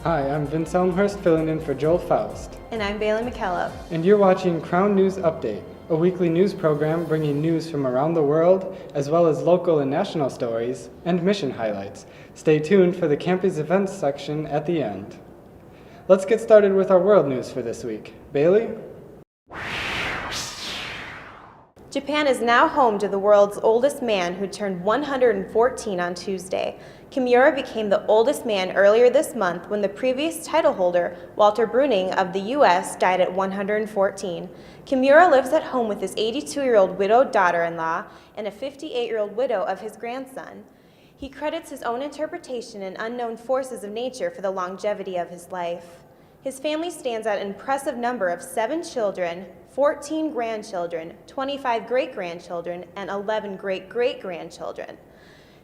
Hi, I'm Vince Elmhurst filling in for Joel Faust. And I'm Bailey McKellar. And you're watching Crown News Update, a weekly news program bringing news from around the world, as well as local and national stories, and mission highlights. Stay tuned for the campus events section at the end. Let's get started with our world news for this week. Bailey? Japan is now home to the world's oldest man who turned 114 on Tuesday. Kimura became the oldest man earlier this month when the previous title holder, Walter Bruning of the U.S., died at 114. Kimura lives at home with his 82-year-old widowed daughter-in-law and a 58-year-old widow of his grandson. He credits his own interpretation and unknown forces of nature for the longevity of his life. His family stands at an impressive number of 7 children, 14 grandchildren, 25 great-grandchildren, and 11 great-great-grandchildren.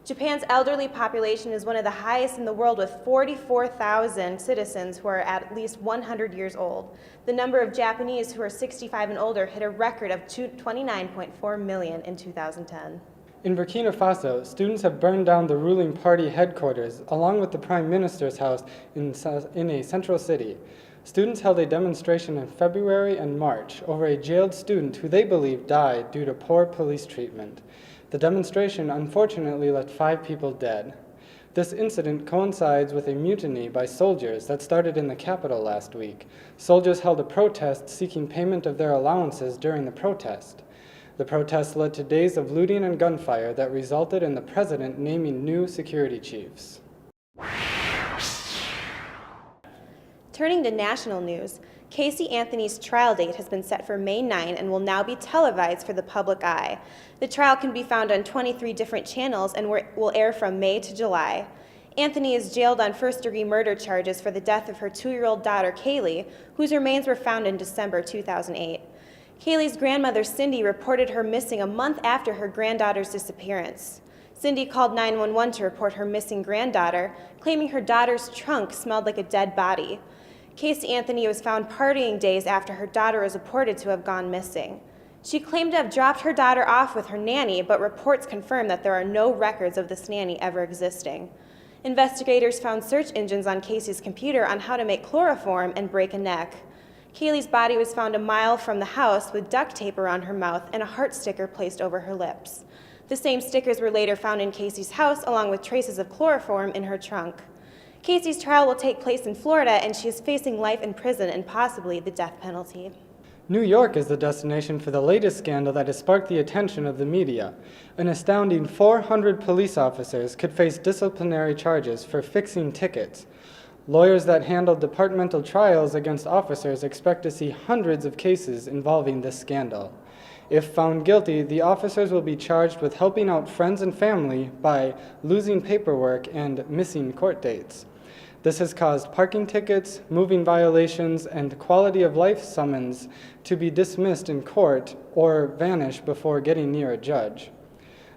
Japan's elderly population is one of the highest in the world, with 44,000 citizens who are at least 100 years old. The number of Japanese who are 65 and older hit a record of 29.4 million in 2010. In Burkina Faso, students have burned down the ruling party headquarters along with the Prime Minister's house in a central city. Students held a demonstration in February and March over a jailed student who they believe died due to poor police treatment. The demonstration unfortunately left 5 people dead. This incident coincides with a mutiny by soldiers that started in the capital last week. Soldiers held a protest seeking payment of their allowances during the protest. The protest led to days of looting and gunfire that resulted in the president naming new security chiefs. Turning to national news, Casey Anthony's trial date has been set for May 9 and will now be televised for the public eye. The trial can be found on 23 different channels and will air from May to July. Anthony is jailed on first-degree murder charges for the death of her 2-year-old daughter, Kaylee, whose remains were found in December 2008. Kaylee's grandmother, Cindy, reported her missing a month after her granddaughter's disappearance. Cindy called 911 to report her missing granddaughter, claiming her daughter's trunk smelled like a dead body. Casey Anthony was found partying days after her daughter was reported to have gone missing. She claimed to have dropped her daughter off with her nanny, but reports confirm that there are no records of this nanny ever existing. Investigators found search engines on Casey's computer on how to make chloroform and break a neck. Kaylee's body was found a mile from the house with duct tape around her mouth and a heart sticker placed over her lips. The same stickers were later found in Casey's house, along with traces of chloroform in her trunk. Casey's trial will take place in Florida, and she is facing life in prison and possibly the death penalty. New York is the destination for the latest scandal that has sparked the attention of the media. An astounding 400 police officers could face disciplinary charges for fixing tickets. Lawyers that handle departmental trials against officers expect to see hundreds of cases involving this scandal. If found guilty, the officers will be charged with helping out friends and family by losing paperwork and missing court dates. This has caused parking tickets, moving violations, and quality of life summons to be dismissed in court or vanish before getting near a judge.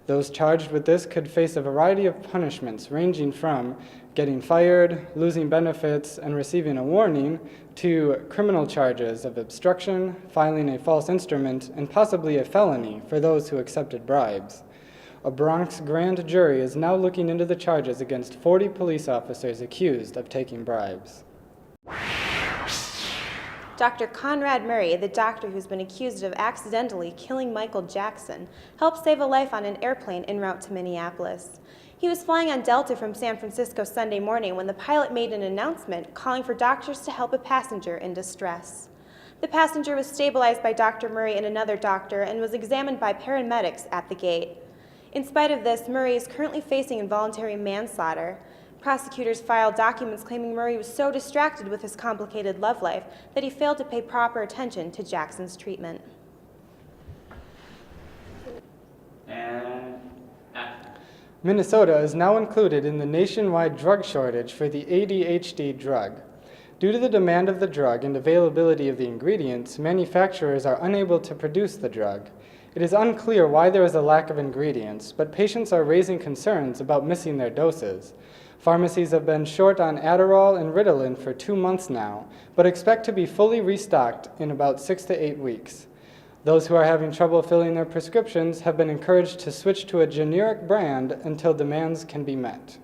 Those charged with this could face a variety of punishments ranging from getting fired, losing benefits, and receiving a warning, to criminal charges of obstruction, filing a false instrument, and possibly a felony for those who accepted bribes. A Bronx grand jury is now looking into the charges against 40 police officers accused of taking bribes. Dr. Conrad Murray, the doctor who's been accused of accidentally killing Michael Jackson, helped save a life on an airplane en route to Minneapolis. He was flying on Delta from San Francisco Sunday morning when the pilot made an announcement calling for doctors to help a passenger in distress. The passenger was stabilized by Dr. Murray and another doctor and was examined by paramedics at the gate. In spite of this, Murray is currently facing involuntary manslaughter. Prosecutors filed documents claiming Murray was so distracted with his complicated love life that he failed to pay proper attention to Jackson's treatment. Minnesota is now included in the nationwide drug shortage for the ADHD drug. Due to the demand of the drug and availability of the ingredients, manufacturers are unable to produce the drug. It is unclear why there is a lack of ingredients, but patients are raising concerns about missing their doses. Pharmacies have been short on Adderall and Ritalin for 2 months now, but expect to be fully restocked in about 6 to 8 weeks. Those who are having trouble filling their prescriptions have been encouraged to switch to a generic brand until demands can be met.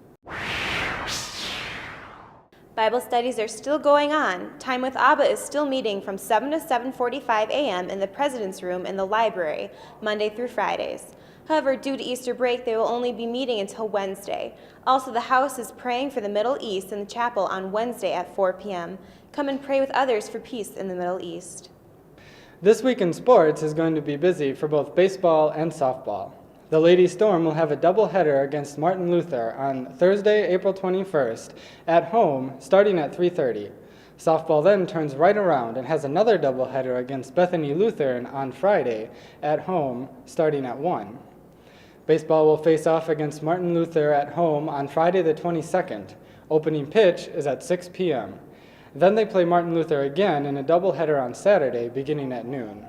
Bible studies are still going on. Time with Abba is still meeting from 7 to 7:45 a.m. in the President's Room in the library, Monday through Fridays. However, due to Easter break, they will only be meeting until Wednesday. Also, the house is praying for the Middle East in the chapel on Wednesday at 4 p.m. Come and pray with others for peace in the Middle East. This week in sports is going to be busy for both baseball and softball. The Lady Storm will have a doubleheader against Martin Luther on Thursday, April 21st, at home, starting at 3:30. Softball then turns right around and has another doubleheader against Bethany Lutheran on Friday, at home, starting at 1. Baseball will face off against Martin Luther at home on Friday the 22nd. Opening pitch is at 6 p.m. Then they play Martin Luther again in a doubleheader on Saturday, beginning at noon.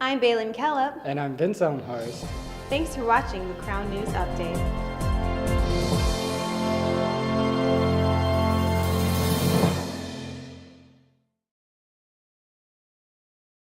I'm Bailey McKellop. And I'm Vince Elmhorst. Thanks for watching the Crown News Update.